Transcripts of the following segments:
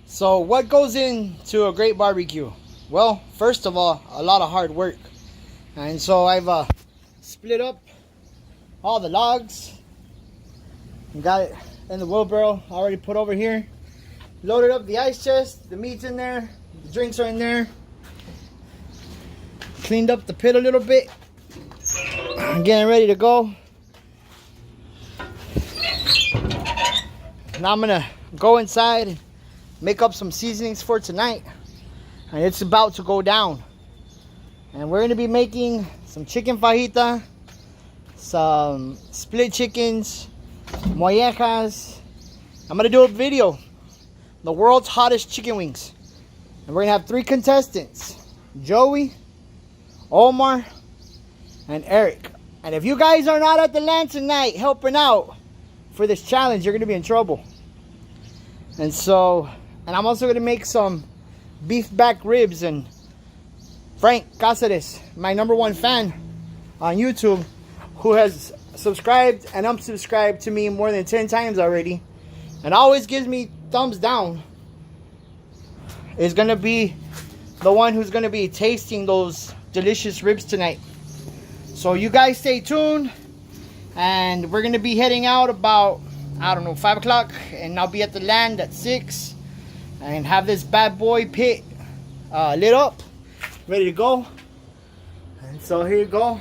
So what goes into a great barbecue? Well, first of all, a lot of hard work. And so I've split up all the logs and got it in the wheelbarrow already put over here. Loaded up the ice chest, the meat's in there, the drinks are in there. Cleaned up the pit a little bit. I'm getting ready to go. Now I'm gonna go inside and make up some seasonings for tonight. And it's about to go down. And we're gonna be making some chicken fajita, some split chickens, mollejas. I'm gonna do a video, the world's hottest chicken wings. And we're gonna have 3 contestants, Joey, Omar, and Eric. And if you guys are not at the land tonight helping out for this challenge, you're gonna be in trouble. And I'm also gonna make some beef back ribs. And Frank Cáceres, my #1 fan on YouTube, who has subscribed and unsubscribed to me more than 10 times already and always gives me thumbs down, is gonna be the one who's gonna be tasting those delicious ribs tonight. So you guys stay tuned, and we're gonna be heading out about, I don't know, 5 o'clock, and I'll be at the land at 6 and have this bad boy pit lit up, ready to go. And so here you go,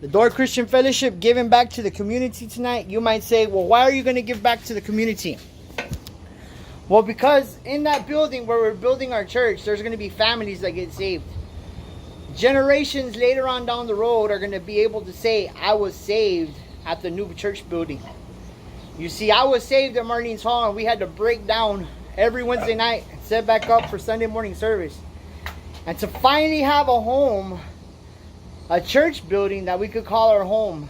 the Door Christian Fellowship giving back to the community tonight. You might say, well, why are you going to give back to the community? Well, because in that building where we're building our church, there's going to be families that get saved. Generations later on down the road are going to be able to say, I was saved at the new church building. You see, I was saved at Marlene's Hall, and we had to break down every Wednesday night and set back up for Sunday morning service. And to finally have a home, a church building that we could call our home,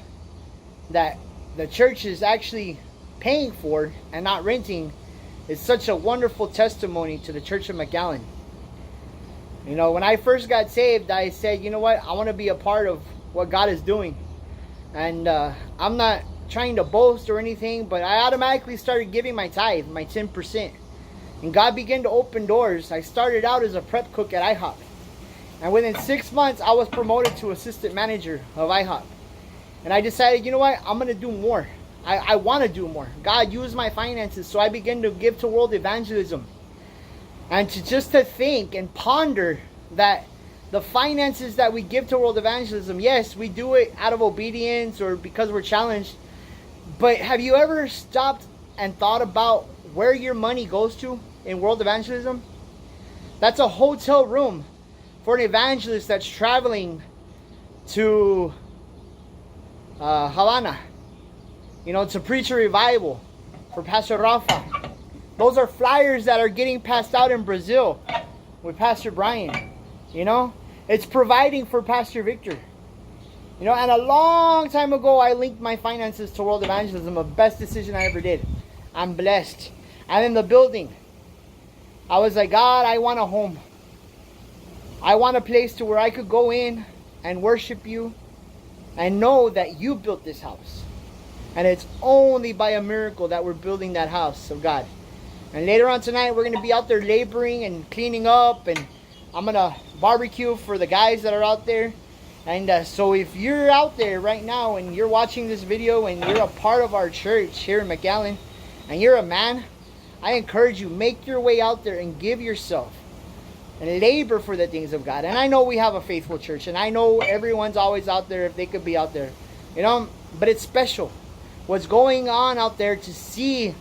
that the church is actually paying for and not renting, is such a wonderful testimony to the Church of McAllen. You know, when I first got saved, I said, you know what, I want to be a part of what God is doing. And I'm not trying to boast or anything, but I automatically started giving my tithe, my 10%. And God began to open doors. I started out as a prep cook at IHOP. And within 6 months, I was promoted to assistant manager of IHOP. And I decided, you know what, I'm going to do more. I want to do more. God used my finances, so I began to give to world evangelism. And to think and ponder that the finances that we give to world evangelism, yes, we do it out of obedience or because we're challenged. But have you ever stopped and thought about where your money goes to in world evangelism? That's a hotel room for an evangelist that's traveling to Havana, you know, to preach a revival for Pastor Rafa. Those are flyers that are getting passed out in Brazil with Pastor Brian. You know, it's providing for Pastor Victor. You know, and a long time ago, I linked my finances to world evangelism. The best decision I ever did. I'm blessed. And in the building, I was like, God, I want a home. I want a place to where I could go in and worship you and know that you built this house. And it's only by a miracle that we're building that house of God. And later on tonight, we're going to be out there laboring and cleaning up. And I'm going to barbecue for the guys that are out there. And so if you're out there right now and you're watching this video and you're a part of our church here in McAllen and you're a man, I encourage you, make your way out there and give yourself and labor for the things of God. And I know we have a faithful church, and I know everyone's always out there if they could be out there, you know, but it's special what's going on out there to see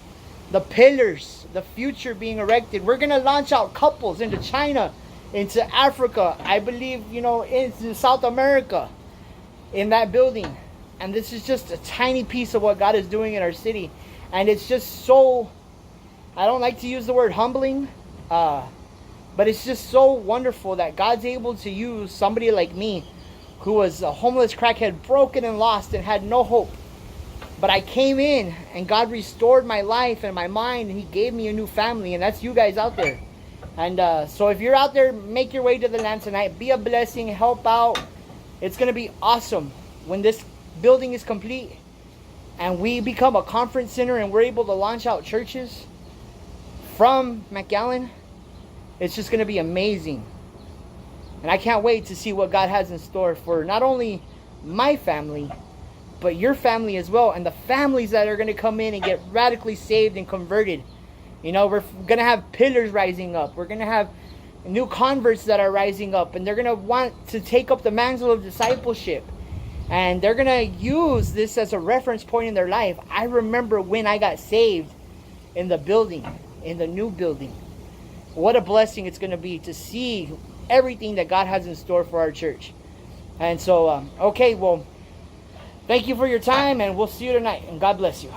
the pillars, the future being erected. We're going to launch out couples into China, into Africa, I believe, you know, into South America in that building. And this is just a tiny piece of what God is doing in our city. And it's just so, I don't like to use the word humbling, but it's just so wonderful that God's able to use somebody like me, who was a homeless crackhead, broken and lost and had no hope. But I came in and God restored my life and my mind, and He gave me a new family, and that's you guys out there. And so if you're out there, make your way to the land tonight. Be a blessing. Help out. It's going to be awesome when this building is complete and we become a conference center and we're able to launch out churches. from McAllen, it's just going to be amazing. And I can't wait to see what God has in store for not only my family, but your family as well, and the families that are going to come in and get radically saved and converted. You know, we're going to have pillars rising up. We're going to have new converts that are rising up, and they're going to want to take up the mantle of discipleship. And they're going to use this as a reference point in their life. I remember when I got saved in the building, in the new building. What a blessing it's going to be to see everything that God has in store for our church. And so, okay, well, thank you for your time, and we'll see you tonight, and God bless you.